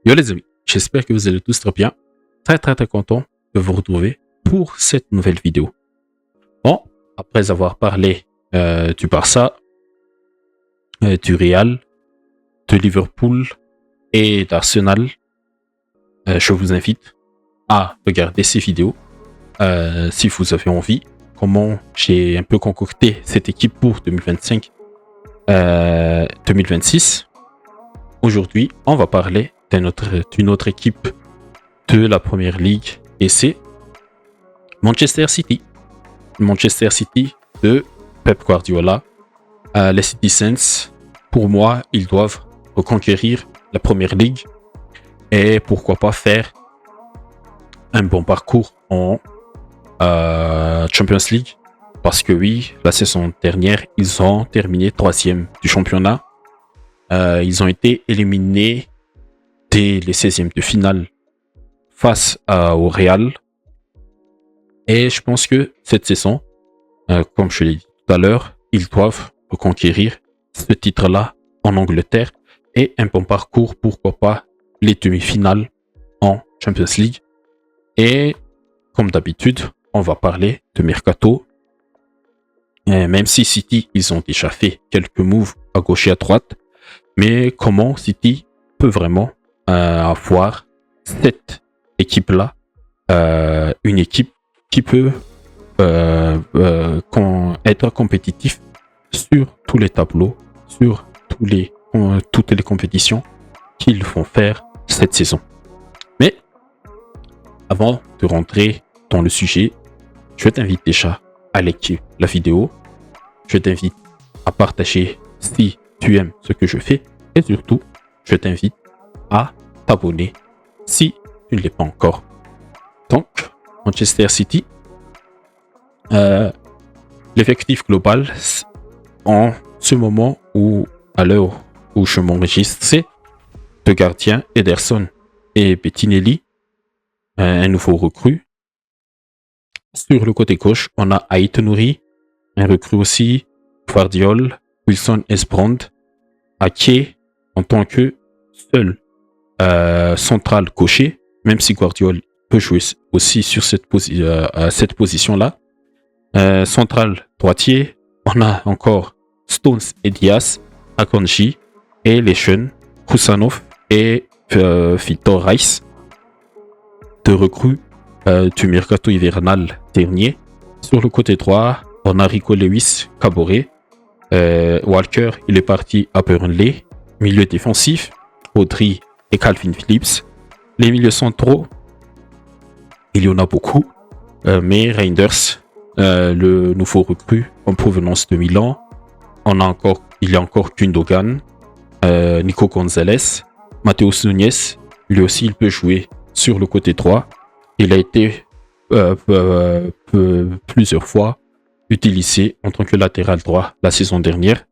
Yo les amis, j'espère que vous allez tous très bien. Très content de vous retrouver pour cette nouvelle vidéo. Bon, après avoir parlé du Barça, du Real, de Liverpool et d'Arsenal, je vous invite à regarder ces vidéos si vous avez envie. Comment j'ai un peu concocté cette équipe pour 2025-2026. Aujourd'hui, on va parler d'une autre équipe de la Première Ligue et c'est Manchester City. Manchester City de Pep Guardiola. Les Citizens, pour moi, ils doivent reconquérir la Première Ligue et pourquoi pas faire un bon parcours en Champions League. Parce que oui, la saison dernière, ils ont terminé 3e du championnat. Ils ont été éliminés dès les 16e de finale face au Real. Et je pense que cette saison, comme je l'ai dit tout à l'heure, ils doivent reconquérir ce titre-là en Angleterre et un bon parcours, pourquoi pas les demi-finales en Champions League. Et comme d'habitude, on va parler de Mercato. Même si City, ils ont déjà fait quelques moves à gauche et à droite, mais comment City peut vraiment avoir cette équipe-là, une équipe qui peut être compétitif sur tous les tableaux, sur toutes les compétitions qu'ils vont faire cette saison. Mais avant de rentrer dans le sujet, je t'invite déjà à liker la vidéo. Je t'invite à partager si tu aimes ce que je fais. Et surtout, je t'invite à t'abonner si tu ne l'es pas encore. Donc, Manchester City, l'effectif global en ce moment où, à l'heure où je m'enregistre, c'est deux gardiens, Ederson et Bettinelli, un nouveau recrue. Sur le côté gauche, on a Aït-Nouri, un recrue aussi, Gvardiol, Wilson Esbrand, Ake en tant que seul central gaucher, même si Gvardiol peut jouer aussi sur cette position-là. Central droitier, on a encore Stones et Diaz, Akanji et les jeunes, Kousanov et Victor Rice, deux recrues du mercato hivernal dernier. Sur le côté droit, on a Rico Lewis, Caboret. Walker, il est parti à Burnley. Milieu défensif, Audrey et Calvin Phillips. Les milieux centraux, il y en a beaucoup. Mais Reinders, le nouveau recrue en provenance de Milan. Il y a encore Gundogan, Nico Gonzalez, Mateus Nunes. Lui aussi, il peut jouer sur le côté droit. Il a été plusieurs fois utilisé en tant que latéral droit la saison dernière.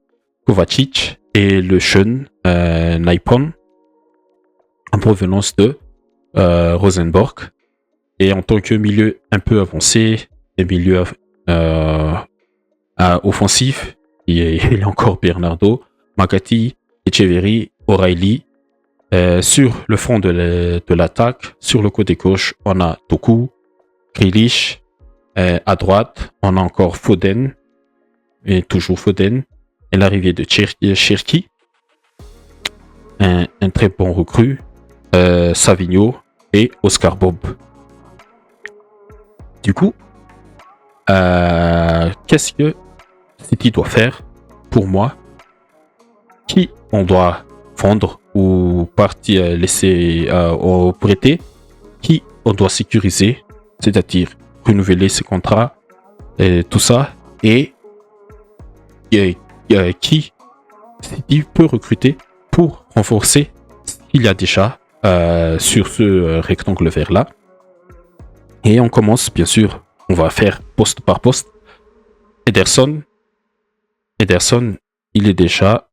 Kovacic et le jeune Naipon en provenance de Rosenborg. Et en tant que milieu un peu avancé et milieu offensif, il y a encore Bernardo, Makati, Echeverry, O'Reilly. Sur le front de l'attaque, sur le côté gauche, on a Doku, Grealish. À droite, on a encore Foden, et toujours Foden, et l'arrivée de Cherki, un très bon recrue, Savigno et Oscar Bob. Du coup, qu'est-ce que City doit faire pour moi? Qui on doit vendre ou laisser prêter? Qui on doit sécuriser, c'est-à-dire renouveler ses contrats et tout ça, et qui City peut recruter pour renforcer ce qu'il y a déjà sur ce rectangle vert là. Et on commence, bien sûr, on va faire poste par poste. Ederson, il est déjà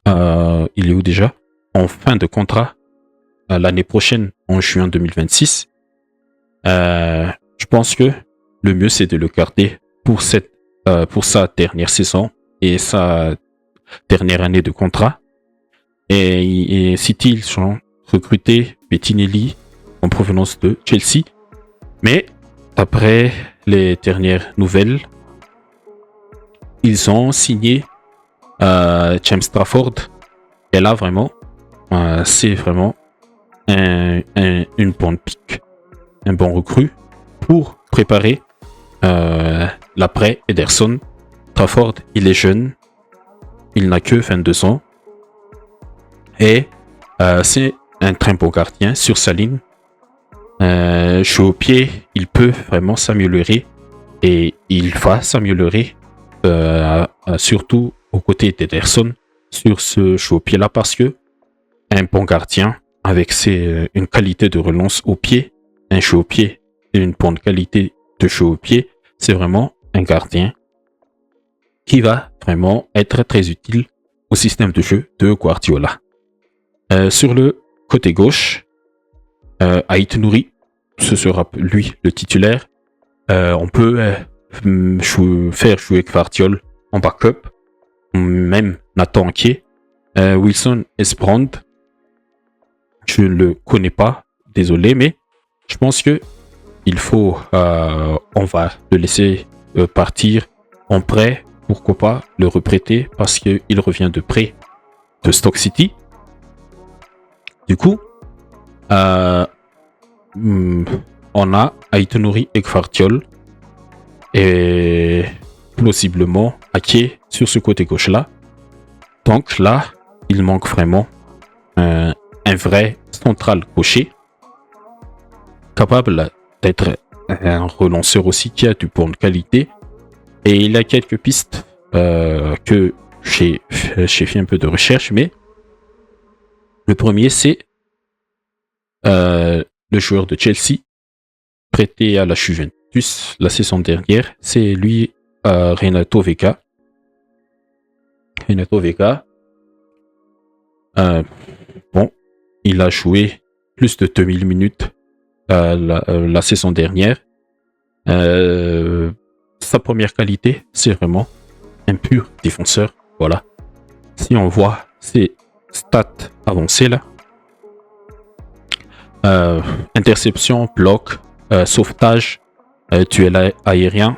il est où déjà? En fin de contrat l'année prochaine, en juin 2026. Je pense que le mieux c'est de le garder pour sa dernière saison et sa dernière année de contrat. Et City, ils ont recruté Bettinelli en provenance de Chelsea. Mais après les dernières nouvelles, ils ont signé James Trafford. Et là, vraiment, c'est vraiment une bonne pique, un bon recrue pour préparer l'après Ederson. Trafford, il est jeune, il n'a que 22 ans et c'est un très bon gardien sur sa ligne. Jeu au pied, il peut vraiment s'améliorer et il va s'améliorer surtout aux côtés d'Ederson sur ce jeu au pied là parce que un bon gardien avec une qualité de relance au pied, un jeu au pied et une bonne qualité de jeu au pied, c'est vraiment un gardien qui va vraiment être très utile au système de jeu de Guardiola. Sur le côté gauche, Ait Nouri, ce sera lui le titulaire. On peut faire jouer Guardiola en backup, même Nathan Ake. Wilson Esbrand, je ne le connais pas, désolé, mais je pense que on va le laisser partir en prêt. Pourquoi pas le reprêter parce qu'il revient de prêt de Stoke City. Du coup, on a Ait Nouri et Guardiola et possiblement Ake sur ce côté gauche là. Donc là, il manque vraiment un vrai central gaucher capable d'être un relanceur aussi qui a du bonne qualité. Et il y a quelques pistes que j'ai fait un peu de recherche, mais le premier c'est le joueur de Chelsea prêté à la Juventus la saison dernière, c'est lui Renato Vega. Bon, il a joué plus de 2000 minutes la saison dernière. Sa première qualité, c'est vraiment un pur défenseur. Voilà. Si on voit ses stats avancées là, interception, bloc, sauvetage, duel aérien,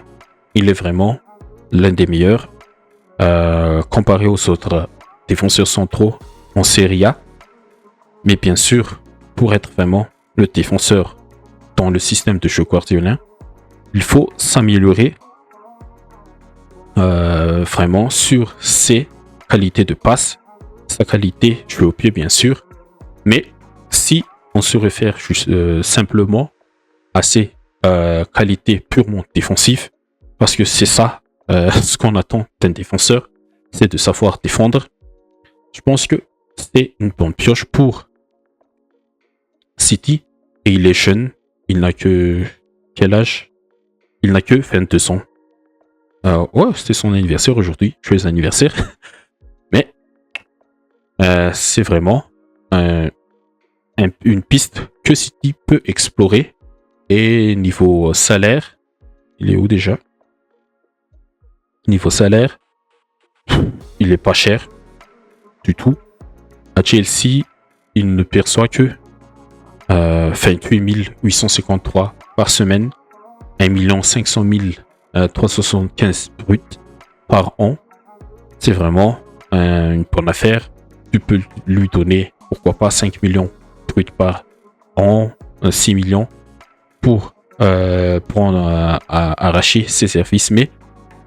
il est vraiment l'un des meilleurs comparé aux autres défenseurs centraux en Serie A. Mais bien sûr, pour être vraiment le défenseur dans le système de jeu guardiolien, il faut s'améliorer vraiment sur ses qualités de passe, sa qualité jeu au pied bien sûr, mais si on se réfère simplement à ses qualités purement défensives, parce que c'est ça ce qu'on attend d'un défenseur, c'est de savoir défendre. Je pense que c'est une bonne pioche pour City et il est jeune, il n'a que quel âge? Il n'a que 22 ans. Ouais, c'était son anniversaire aujourd'hui. Joyeux anniversaire. Mais c'est vraiment une piste que City peut explorer. Et niveau salaire, il est où déjà? Niveau salaire, il est pas cher du tout. À Chelsea, il ne perçoit que 28 853 par semaine, 1 500 375 bruts par an. C'est vraiment une bonne affaire. Tu peux lui donner, pourquoi pas, 5 millions bruts par an, 6 millions pour arracher ses services. Mais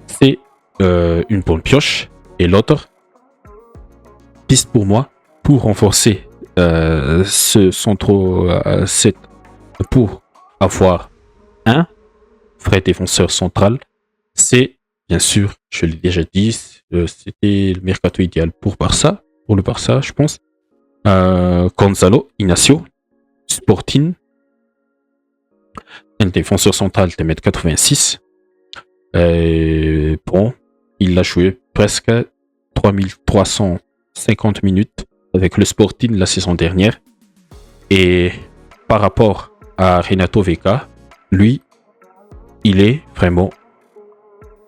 c'est une bonne pioche. Et l'autre piste pour moi, pour renforcer ce centre, pour avoir un vrai défenseur central, c'est bien sûr, je l'ai déjà dit, c'était le mercato idéal pour le Barça, je pense. Gonzalo Ignacio, Sporting, un défenseur central de 1m86. Bon, il a joué presque 3350 minutes avec le Sporting la saison dernière. Et par rapport à Renato Vega, lui, il est vraiment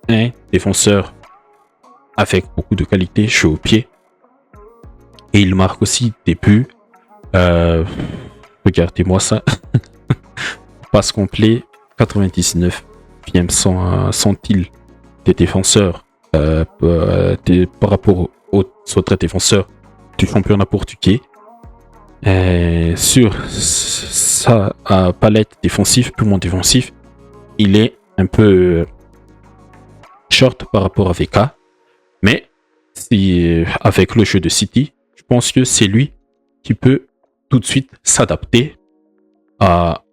un défenseur avec beaucoup de qualité, jeu au pied. Et il marque aussi des buts. Regardez-moi ça. Passe complet, 99e centile des défenseurs par rapport aux autres défenseurs du championnat portugais. Sur sa palette défensive, purement défensif, il est un peu short par rapport à VK. Mais avec le jeu de City, je pense que c'est lui qui peut tout de suite s'adapter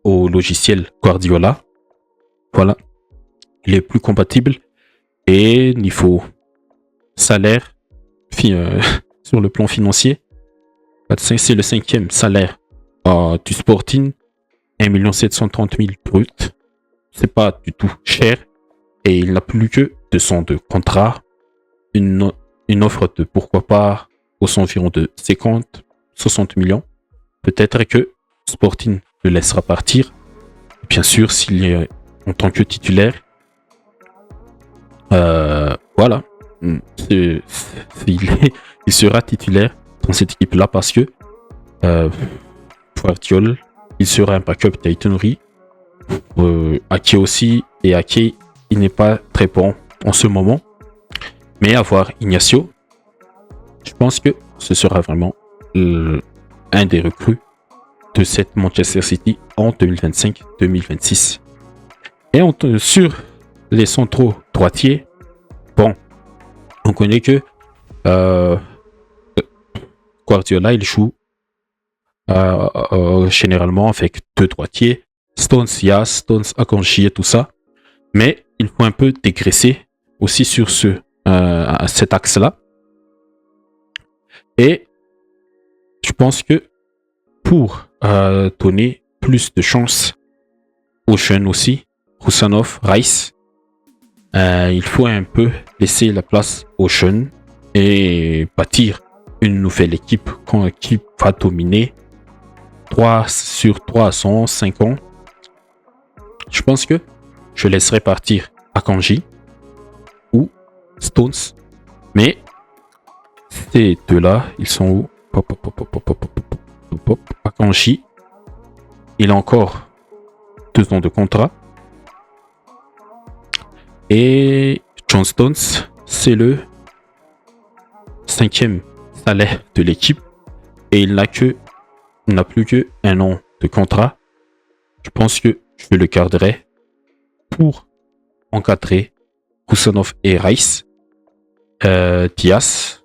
au logiciel Guardiola. Voilà. Il est plus compatible. Et niveau salaire, sur le plan financier, c'est le 5e salaire du Sporting. 1 730 000 brut. C'est pas du tout cher. Et il n'a plus que 200 de contrat. Une offre de pourquoi pas aux environs de 50-60 millions. Peut-être que Sporting le laissera partir. Bien sûr, s'il est en tant que titulaire. Voilà. Il sera titulaire dans cette équipe-là parce que Guardiola, il sera un backup d'Aït-Nouri. Ake aussi. Et Ake, il n'est pas très bon en ce moment. Mais avoir Ignacio, je pense que ce sera vraiment un des recrues de cette Manchester City en 2025-2026. Et sur les centraux droitiers, bon, on connaît que Guardiola, il joue généralement avec 2 droitiers, Stones, Dias, Stones, Akanji et tout ça. Mais il faut un peu dégraisser aussi sur cet axe-là. Et je pense que pour donner plus de chance aux jeunes aussi, Roussanov, Rice, il faut un peu laisser la place aux jeunes et bâtir une nouvelle équipe qui va dominer 3 sur 5 ans. Je pense que je laisserai partir Akanji ou Stones. Mais ces deux-là, ils sont où? Akanji, il a encore 2 ans de contrat. Et John Stones, c'est le 5e salaire de l'équipe. Et il n'a plus que 1 an de contrat. Je pense que je le garderai pour encadrer Roussanov et Rice. Dias.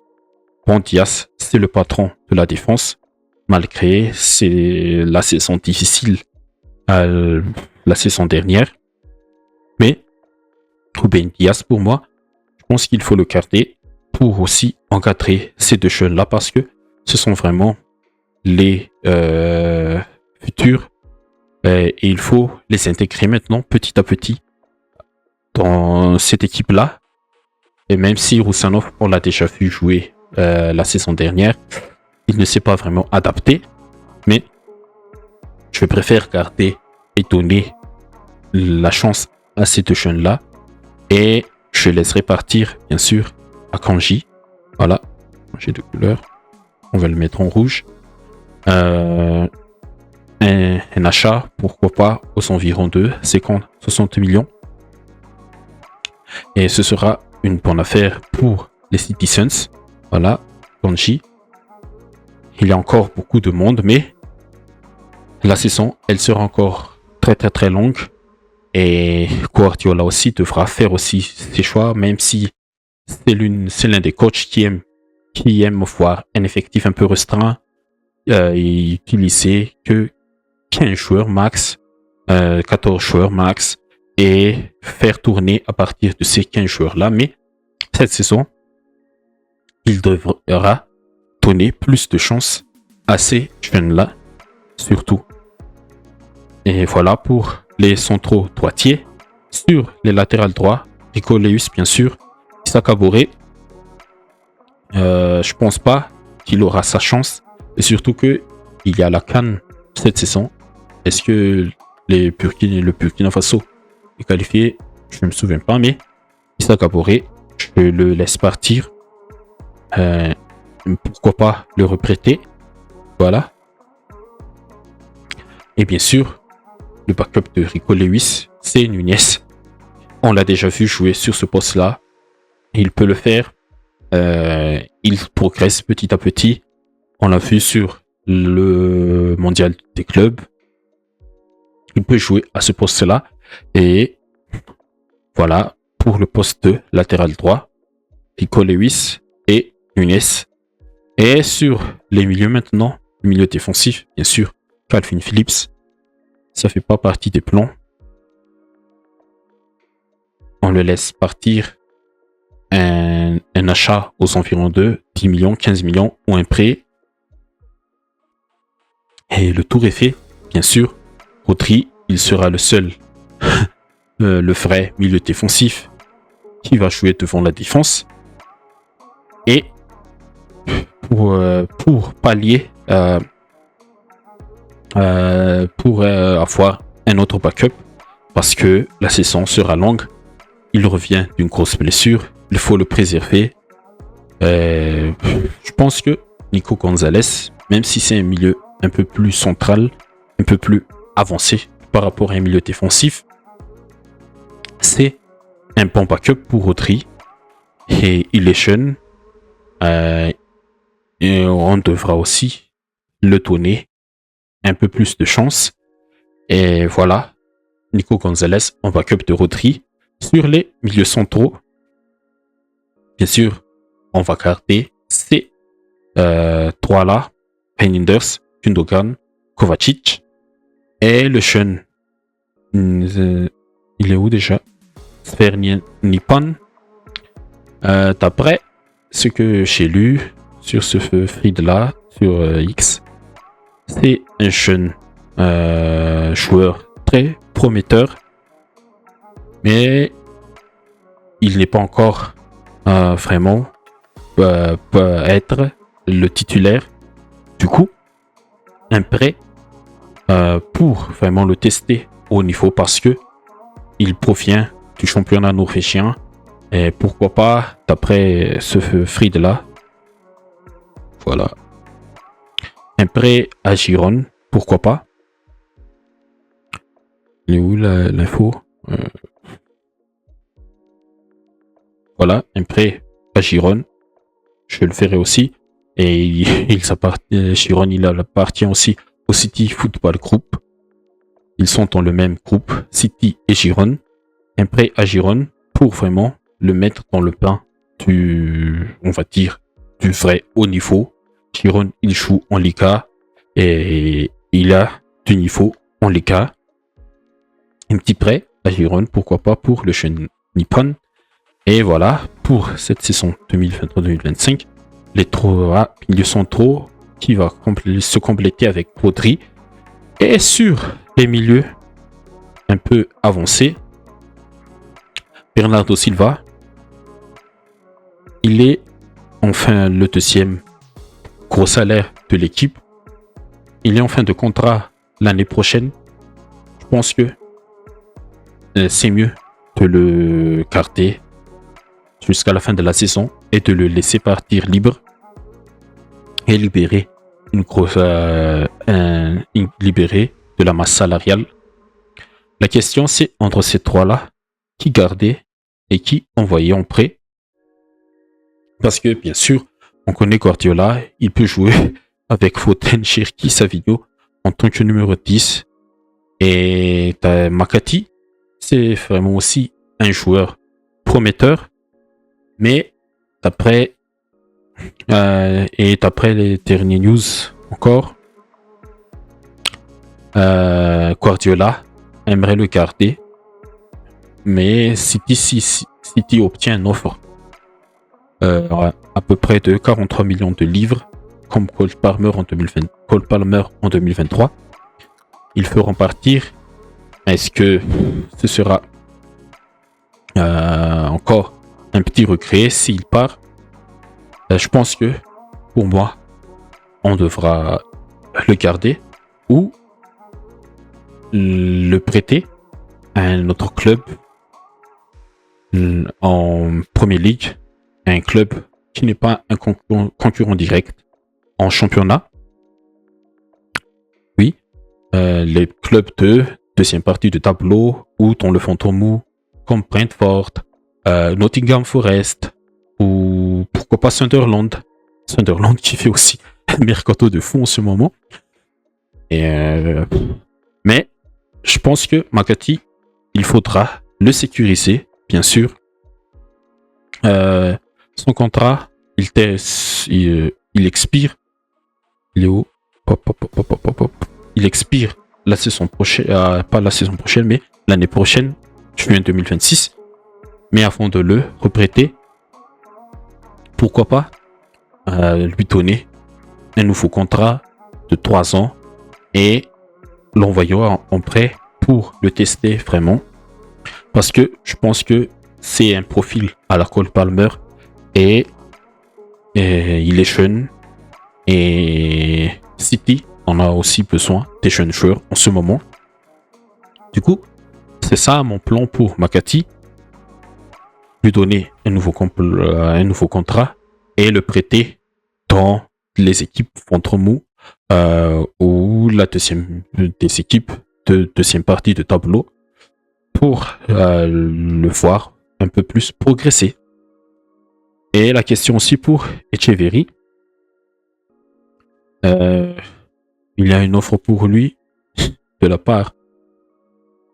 Bon, Dias, c'est le patron de la défense. Malgré la saison difficile, la saison dernière. Mais Ruben Dias, pour moi, je pense qu'il faut le garder pour aussi encadrer ces 2 jeunes-là parce que ce sont vraiment les futurs. Et il faut les intégrer maintenant petit à petit dans cette équipe-là. Et même si Roussanov, on l'a déjà vu jouer la saison dernière, il ne s'est pas vraiment adapté. Mais je préfère garder et donner la chance à ces 2 jeunes-là. Et je laisserai partir, bien sûr, Akanji. Voilà, j'ai 2 couleurs. On va le mettre en rouge. Un achat, pourquoi pas, aux environs de 50-60 millions. Et ce sera une bonne affaire pour les Citizens. Voilà, Akanji. Il y a encore beaucoup de monde, mais la saison, elle sera encore très très très longue. Et Guardiola aussi devra faire aussi ses choix, même si c'est l'un des coachs qui aime voir un effectif un peu restreint et utiliser que 15 joueurs max, 14 joueurs max, et faire tourner à partir de ces 15 joueurs-là. Mais cette saison, il devra donner plus de chance à ces jeunes-là, surtout. Et voilà pour les centraux droitiers. Sur les latérales droits, Rico Lewis, bien sûr, Issa Kabore. Je pense pas qu'il aura sa chance. Et surtout que il y a la CAN cette saison. Est-ce que le Burkina Faso est qualifié? Je ne me souviens pas, mais Issa Kabore, je le laisse partir. pourquoi pas le reprêter. Voilà. Et bien sûr, le backup de Rico Lewis, c'est Nunez. On l'a déjà vu jouer sur ce poste-là. Il peut le faire. Il progresse petit à petit. On l'a vu sur le mondial des clubs. Il peut jouer à ce poste-là. Et voilà, pour le poste de latéral droit, Rico Lewis et Nunez. Et sur les milieux maintenant, le milieu défensif, bien sûr, Calvin Phillips. Ça fait pas partie des plans. On le laisse partir. Un achat aux environs de 10 millions, 15 millions ou un prêt. Et le tour est fait, bien sûr. Rodri, il sera le seul, le vrai milieu défensif qui va jouer devant la défense. Et pour pallier, pour avoir un autre backup, parce que la saison sera longue, il revient d'une grosse blessure, il faut le préserver. Je pense que Nico Gonzalez, même si c'est un milieu un peu plus central, un peu plus avancé par rapport à un milieu défensif, c'est un bon backup pour Rodri. Et il est jeune. Et on devra aussi le donner un peu plus de chance. Et voilà, Nico Gonzalez en backup de Rodri. Sur les milieux centraux, bien sûr, on va garder ces trois-là, Reijnders, Gundogan, Kovacic. Et le jeune, il est où déjà? Nipan. D'après ce que j'ai lu sur ce feed-là, sur X, c'est un jeune joueur très prometteur, mais il n'est pas encore vraiment peut être le titulaire. Du coup, un prêt pour vraiment le tester au niveau, parce que il provient du championnat norvégien. Et pourquoi pas, d'après ce feed-là, voilà. Un prêt à Gironne, pourquoi pas. Il est où l'info? Voilà, un prêt à Gironne. Je le ferai aussi. Et Gironne, il appartient aussi au City Football Group. Ils sont dans le même groupe, City et Gironne. Un prêt à Gironne pour vraiment le mettre dans le bain on va dire, du vrai haut niveau. Gironne, il joue en Liga et il a du niveau en Liga. Un petit prêt à Gironne, pourquoi pas, pour le jeune Nippon. Et voilà, pour cette saison 2023-2025, les trois milieux centraux qui va se compléter avec Rodri. Et sur les milieux un peu avancés, Bernardo Silva, il est enfin le deuxième gros salaire de l'équipe. Il est en fin de contrat l'année prochaine. Je pense que c'est mieux de le garder jusqu'à la fin de la saison et de le laisser partir libre et libérer libérer de la masse salariale. La question, c'est entre ces trois-là, qui garder et qui envoyer en prêt. Parce que, bien sûr, on connaît Guardiola, il peut jouer avec Foden, Cherki, Savigno en tant que numéro 10. Et Makati, c'est vraiment aussi un joueur prometteur. Mais d'après les dernières news encore, Guardiola aimerait le garder. Mais City obtient une offre à peu près de 43 millions de livres, comme Cole Palmer en 2023. Ils feront partir. Est-ce que ce sera encore un petit regret s'il part? Je pense que pour moi, on devra le garder ou le prêter à un autre club en Premier League, un club qui n'est pas un concurrent direct en championnat. Oui, les clubs de deuxième partie de tableau ou dans le Fantôme comme Brentford, Nottingham Forest ou pourquoi pas Sunderland. Sunderland qui fait aussi un mercato de fou en ce moment. Mais je pense que McCarthy, il faudra le sécuriser, bien sûr. Son contrat, il expire. Il est où? Il expire la saison prochaine, pas la saison prochaine, mais l'année prochaine, juin 2026. Mais avant de le reprêter, pourquoi pas lui donner un nouveau contrat de 3 ans et l'envoyer en prêt pour le tester vraiment. Parce que je pense que c'est un profil à la Cole Palmer et il est jeune et City en a aussi besoin des jeunes joueurs en ce moment. Du coup, c'est ça mon plan pour McCarthy. Lui donner un nouveau contrat et le prêter dans les équipes ventre mou ou des équipes de deuxième partie de tableau pour le voir un peu plus progresser. Et la question aussi pour Etcheverry. Il y a une offre pour lui de la part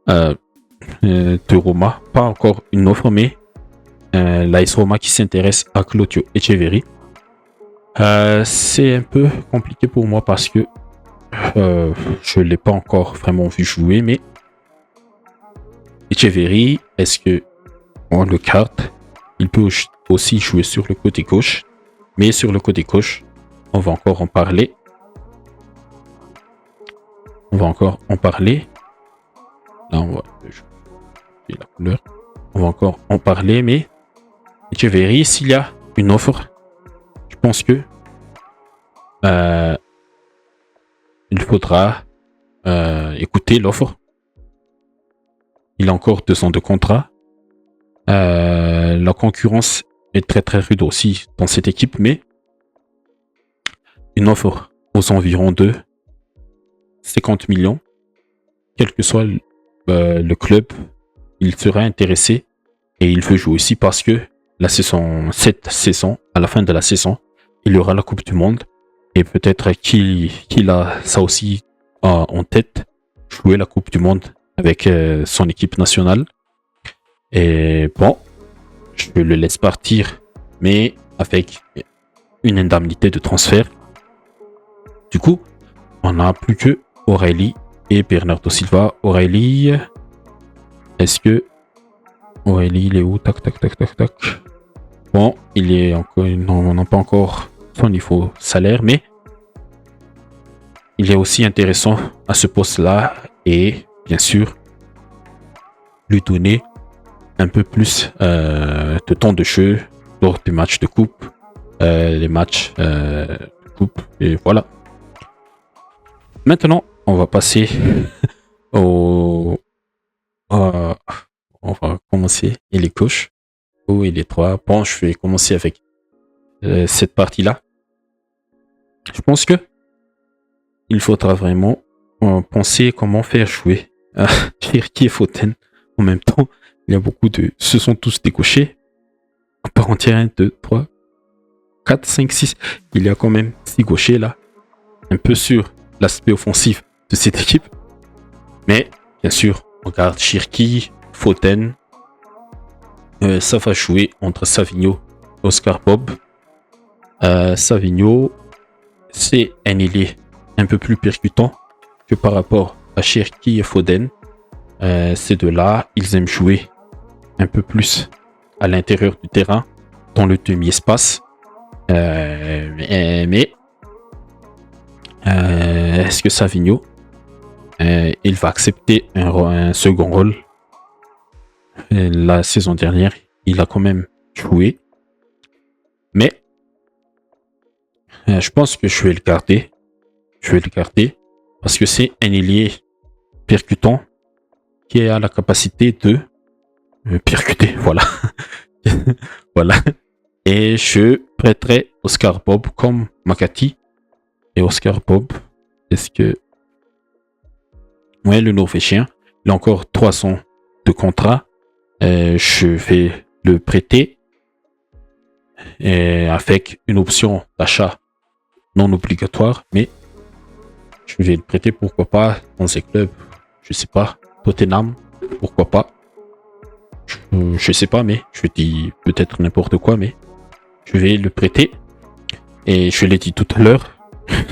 de Roma. Pas encore une offre, mais l'AS Roma qui s'intéresse à Claudio Etcheverry. C'est un peu compliqué pour moi parce que je ne l'ai pas encore vraiment vu jouer, mais Etcheverry, est-ce que on le carte? Il peut aussi jouer sur le côté gauche, mais sur le côté gauche, on va encore en parler. Là, on va la couleur. On va encore en parler, mais Etcheverry, s'il y a une offre, je pense que il faudra écouter l'offre. Il a encore 2 ans de contrat. La concurrence est très très rude aussi dans cette équipe, mais une offre aux environs de 50 millions, quel que soit le club, il sera intéressé et il veut jouer aussi parce que cette saison, à la fin de la saison, il y aura la Coupe du Monde et peut-être qu'il a ça aussi en tête, jouer la Coupe du Monde avec son équipe nationale. Et bon, je le laisse partir, mais avec une indemnité de transfert. Du coup, on n'a plus que O'Reilly et Bernardo Silva. O'Reilly, est-ce que O'Reilly, il est où? Tac. Bon, il est encore, non, on n'a pas encore son niveau salaire, mais il est aussi intéressant à ce poste-là et bien sûr lui donner un peu plus de temps de jeu lors des matchs de coupe, les matchs de coupe et voilà. Maintenant, on va passer on va commencer et les coachs et les 3. Bon, je vais commencer avec cette partie-là. Je pense que il faudra vraiment penser comment faire jouer Cherki et Foden en même temps. Il y a beaucoup ce sont tous des gauchers. À part entière, 1, 2, 3, 4, 5, 6. Il y a quand même 6 gauchers là. Un peu sur l'aspect offensif de cette équipe. Mais, bien sûr, on garde Cherki, Foden. Ça va jouer entre Savigno et Oscar Bob. Savigno, c'est un ailier un peu plus percutant que par rapport à Cherki et Foden. Ces deux-là, ils aiment jouer un peu plus à l'intérieur du terrain, dans le demi-espace. Mais est-ce que Savigno, il va accepter un second rôle? La saison dernière, il a quand même joué. Mais je pense que je vais le garder. Parce que c'est un ailier percutant qui a la capacité de percuter. Voilà. Voilà. Et je prêterai Oscar Bob comme Makati. Et Oscar Bob, est-ce que... Ouais, le Norvégien, il a encore 3 ans de contrat. Je vais le prêter avec une option d'achat non obligatoire, mais je vais le prêter, pourquoi pas, dans ces clubs. Je sais pas, Tottenham, pourquoi pas. Je sais pas, mais je dis peut-être n'importe quoi, mais je vais le prêter. Et je l'ai dit tout à l'heure,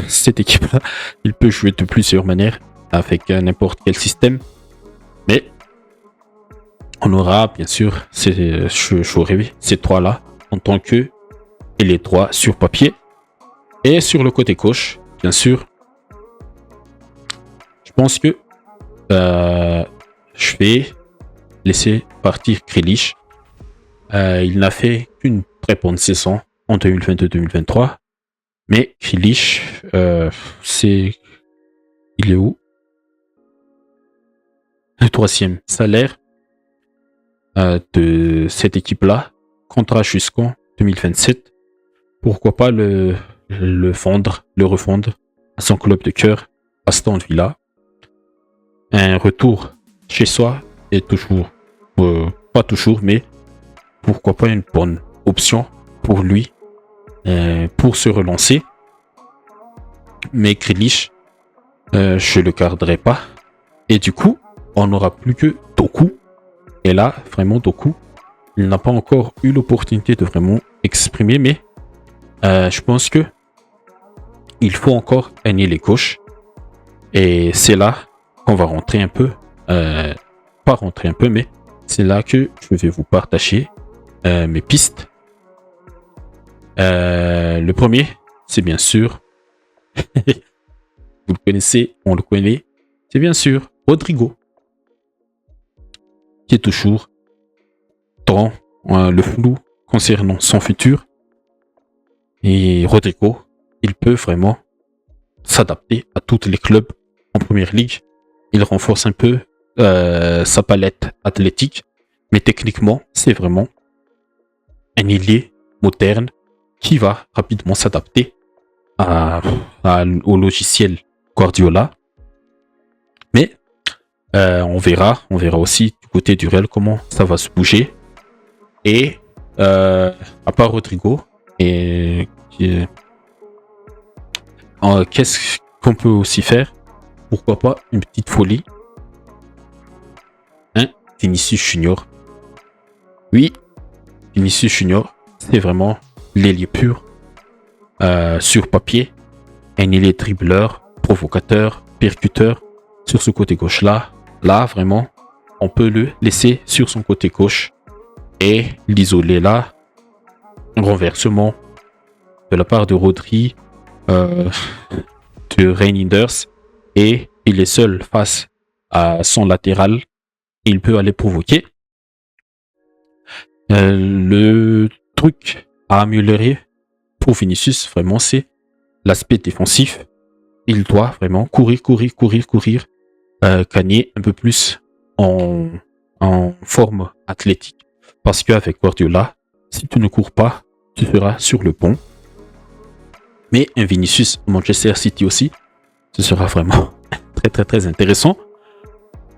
cette équipe-là, il peut jouer de plusieurs manières avec n'importe quel système. Mais on aura bien sûr, je jouerai ces trois-là en tant que et les trois sur papier. Et sur le côté gauche, bien sûr, je pense que je vais laisser partir Grealish. Il n'a fait qu'une très bonne saison en 2022-2023. Mais Grealish, il est où? Le 3e salaire de cette équipe-là, contrat jusqu'en 2027. Pourquoi pas le refondre à son club de cœur, Aston Villa. Un retour chez soi est toujours, pas toujours, mais pourquoi pas une bonne option pour lui, pour se relancer. Mais Grealish, je le garderai pas. Et du coup, on n'aura plus que Doku. Et là, vraiment Doku, il n'a pas encore eu l'opportunité de vraiment exprimer, mais je pense que il faut encore gagner les gauches. Et c'est là qu'on va rentrer un peu, pas rentrer un peu, mais c'est là que je vais vous partager mes pistes. Le premier, c'est bien sûr, vous le connaissez, on le connaît, c'est bien sûr Rodrigo, qui est toujours dans le flou concernant son futur. Et Rodrigo, il peut vraiment s'adapter à tous les clubs en première ligue. Il renforce un peu sa palette athlétique, mais techniquement, c'est vraiment un ailier moderne qui va rapidement s'adapter au logiciel Guardiola. Mais on verra aussi du côté du Real comment ça va se bouger. Et à part Rodrigo, qu'est-ce qu'on peut aussi faire? Pourquoi pas une petite folie? Vinicius Junior. Oui, Vinicius Junior, c'est vraiment l'ailier pur. Sur papier, un ailier dribbleur, provocateur, percuteur. Sur ce côté gauche-là, vraiment, on peut le laisser sur son côté gauche et l'isoler là. Un renversement de la part de Rodri, de Reijnders, et il est seul face à son latéral. Il peut aller provoquer. Le truc à améliorer pour Vinicius, vraiment, c'est l'aspect défensif. Il doit vraiment courir, gagner un peu plus en forme athlétique. Parce qu'avec Guardiola, si tu ne cours pas, tu seras sur le pont. Mais un Vinicius Manchester City aussi, ce sera vraiment très intéressant.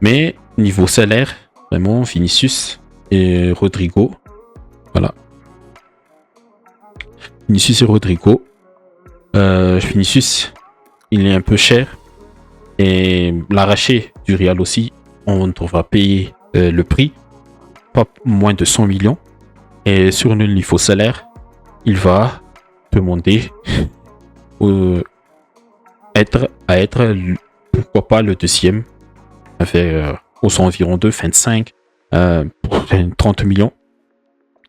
Mais niveau salaire, vraiment Vinicius et Rodrigo, voilà. Vinicius et Rodrigo. Vinicius, il est un peu cher. Et l'arraché du Real aussi, on devra payer le prix, pas moins de 100 millions. Et sur le niveau salaire, il va demander être pourquoi pas le deuxième, avec aux environs de 25, 30 millions.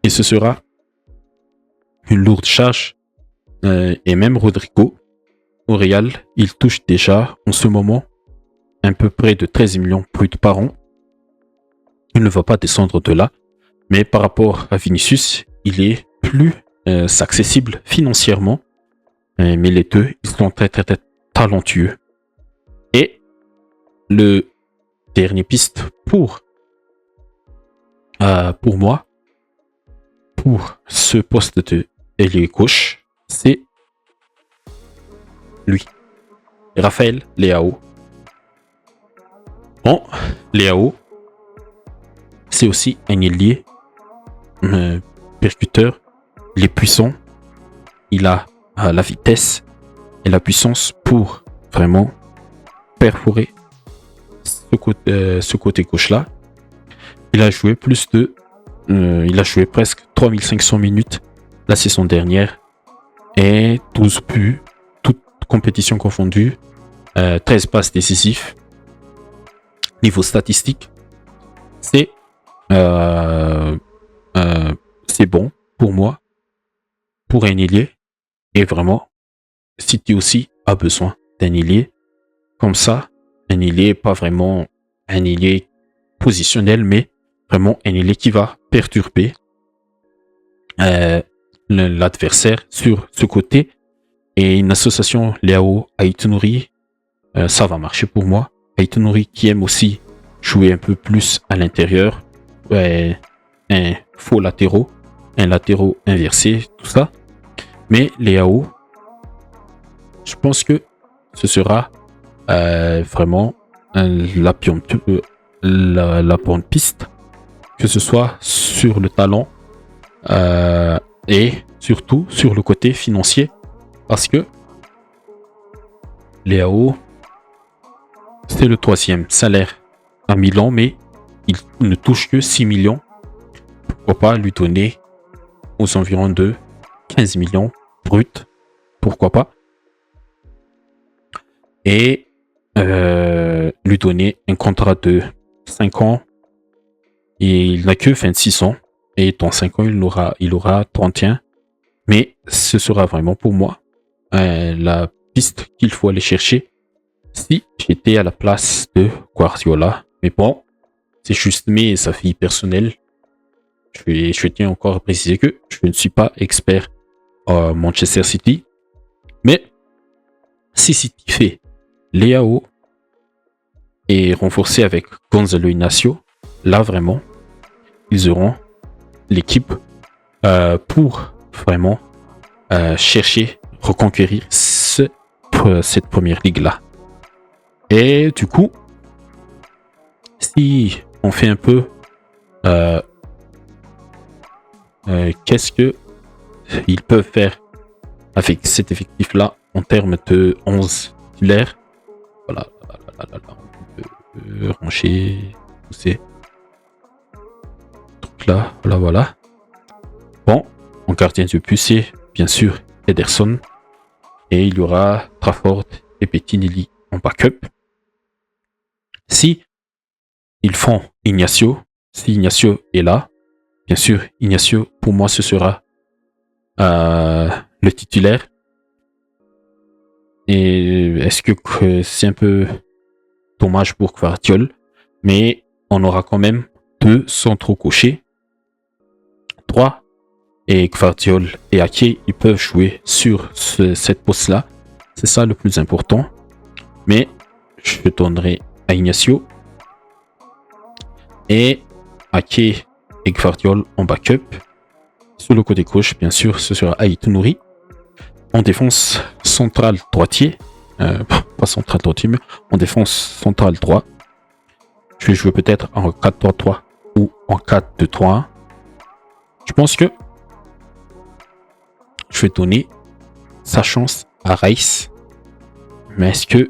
Et ce sera une lourde charge. Et même Rodrigo, au Real, il touche déjà en ce moment un peu près de 13 millions bruts par an. Il ne va pas descendre de là. Mais par rapport à Vinicius, il est plus accessible financièrement. Mais les deux, ils sont très talentueux. Et le dernier piste pour moi, pour ce poste de ailier gauche, c'est lui, Raphaël Leao. Bon, Leao, c'est aussi un ailier percuteur. Il est puissant. Il a la vitesse et la puissance pour vraiment perforer ce côté gauche-là. Il a joué il a joué presque 3500 minutes la saison dernière et 12 buts, toutes compétitions confondues, 13 passes décisives. Niveau statistique, c'est bon pour moi, pour un ailier. Et vraiment, City aussi a besoin d'un ailier comme ça. Un ailier, pas vraiment un ailier positionnel, mais vraiment un ailier qui va perturber l'adversaire sur ce côté. Et une association Leao Aït-Nouri, ça va marcher pour moi. Aït-Nouri qui aime aussi jouer un peu plus à l'intérieur, un faux latéraux, un latéraux inversé, tout ça. Mais Leao, je pense que ce sera vraiment la bonne piste, que ce soit sur le talent et surtout sur le côté financier, parce que Leao, c'est le 3e salaire à Milan, mais il ne touche que 6 millions. Pourquoi pas lui donner aux environs de 15 millions bruts, pourquoi pas, et lui donner un contrat de 5 ans. Et il n'a que 26 ans, et dans 5 ans il aura 31. Mais ce sera vraiment pour moi la piste qu'il faut aller chercher si j'étais à la place de Guardiola. Mais bon, c'est juste mes avis personnels. Je tiens encore à préciser que je ne suis pas expert à Manchester City. Mais si City fait Leao et renforcé avec Gonzalo Inacio, là vraiment, ils auront l'équipe pour vraiment chercher, reconquérir cette première ligue-là. Et du coup, si on fait un peu qu'est-ce que ils peuvent faire avec cet effectif-là en termes de 11 titulaires. Voilà, on peut ranger tous ces trucs-là. Voilà. Bon, en gardien de but, c'est bien sûr Ederson. Et il y aura Trafford et Bettinelli en backup. Si ils font Ignacio, si Ignacio est là, bien sûr, Ignacio, pour moi, ce sera le titulaire. Et est-ce que c'est un peu dommage pour Gvardiol, mais on aura quand même 2 centraux gauchers, 3, et Gvardiol et Ake, ils peuvent jouer sur cette poste-là. C'est ça le plus important. Mais je donnerai à Ignacio et Ake et Gvardiol en backup. Sur le côté gauche, bien sûr, ce sera Aït-Nouri. En défense centrale droitier, pas centrale droitier, mais en défense centrale droit, je vais jouer peut-être en 4-3-3 ou en 4-2-3-1. Je pense que je vais donner sa chance à Rice. Mais est-ce que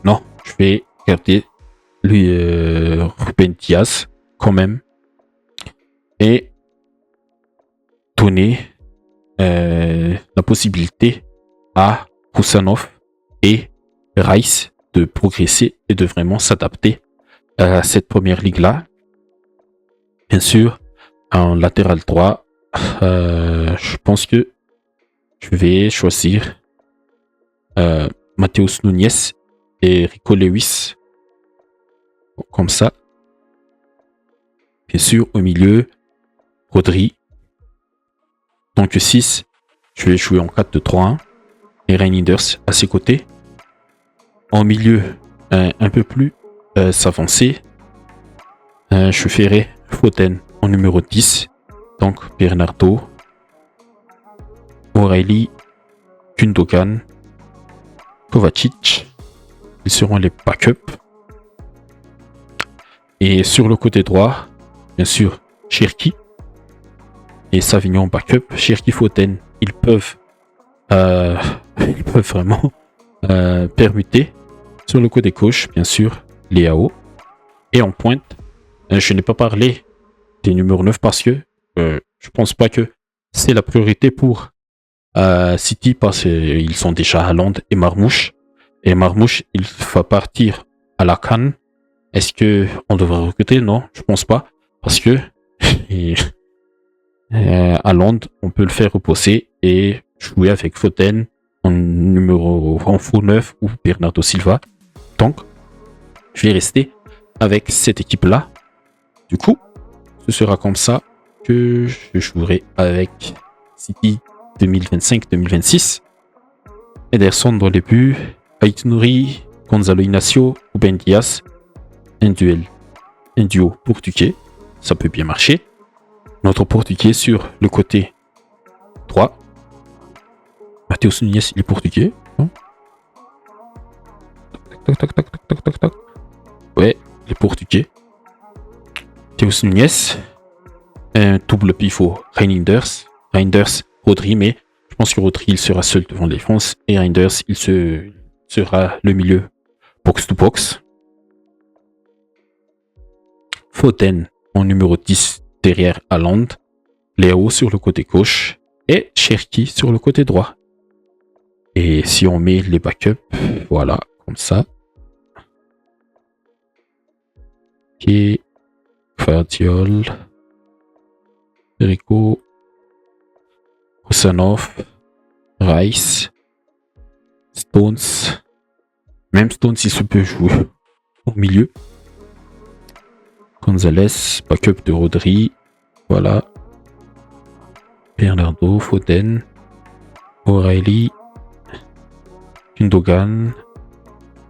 non, je vais garder lui Ruben Diaz quand même et donner la possibilité à Roussanov et Rice de progresser et de vraiment s'adapter à cette première ligue-là. Bien sûr, en latéral droit, je pense que je vais choisir Matheus Nunes et Rico Lewis. Comme ça. Bien sûr, au milieu, Rodri. Donc 6, je vais jouer en 4-2-3-1 et Reinders à ses côtés. En milieu, un peu plus s'avancer, je ferai Foden en numéro 10 Donc, Bernardo, O'Reilly, Gundogan, Kovacic. Ils seront les backups. Et sur le côté droit, bien sûr, Cherki et Savignon backup. Cherki, Foden, ils peuvent vraiment permuter. Sur le côté gauche, bien sûr, Léao. Et en pointe, je n'ai pas parlé des numéros 9 parce que je pense pas que c'est la priorité pour City parce qu'ils sont déjà Haaland et Marmouche. Et Marmouche, il va partir à la CAN. Est-ce que on devrait recruter? Non, je pense pas. Parce que Haaland, on peut le faire reposer et jouer avec Foden en faux 9 ou Bernardo Silva. Donc, je vais rester avec cette équipe-là. Du coup, ce sera comme ça que je jouerai avec City 2025-2026. Ederson dans les buts, Aït-Nouri, Gonzalo Inacio ou Ben Diaz. Un duo portugais, ça peut bien marcher. Notre portugais sur le côté droit. Matheus Nunes, il est portugais. Non? Tac. Ouais, il est portugais. Matheus Nunes. Un double pivot, Reinders, Rodri, mais je pense que Rodri, il sera seul devant la défense. Et Reinders, il sera le milieu box-to-box. Foden en numéro 10 derrière Haaland, Léo sur le côté gauche et Cherki sur le côté droit. Et si on met les backups, voilà, comme ça. Ok, Guardiol, Rico, Rosanov, Rice, Stones. Même Stones, il se peut jouer au milieu. Gonzalez, backup de Rodri, voilà. Bernardo, Foden, O'Reilly, Gundogan,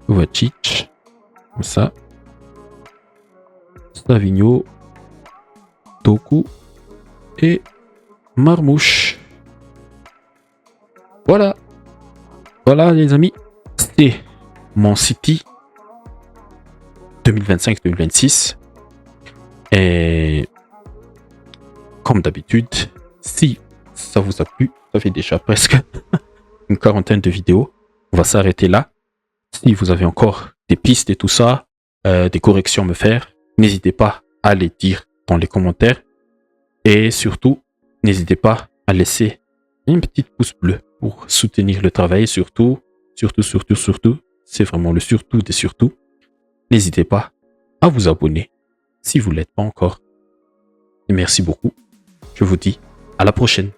Kovacic, comme ça. Savigno, Doku et Marmouche. Voilà les amis, c'était mon City 2025-2026. Et comme d'habitude, si ça vous a plu, ça fait déjà presque une quarantaine de vidéos. On va s'arrêter là. Si vous avez encore des pistes et tout ça, des corrections à me faire, n'hésitez pas à les dire dans les commentaires. Et surtout, n'hésitez pas à laisser une petite pouce bleu pour soutenir le travail. Surtout, c'est vraiment le surtout des surtout. N'hésitez pas à vous abonner si vous ne l'êtes pas encore. Et merci beaucoup. Je vous dis à la prochaine.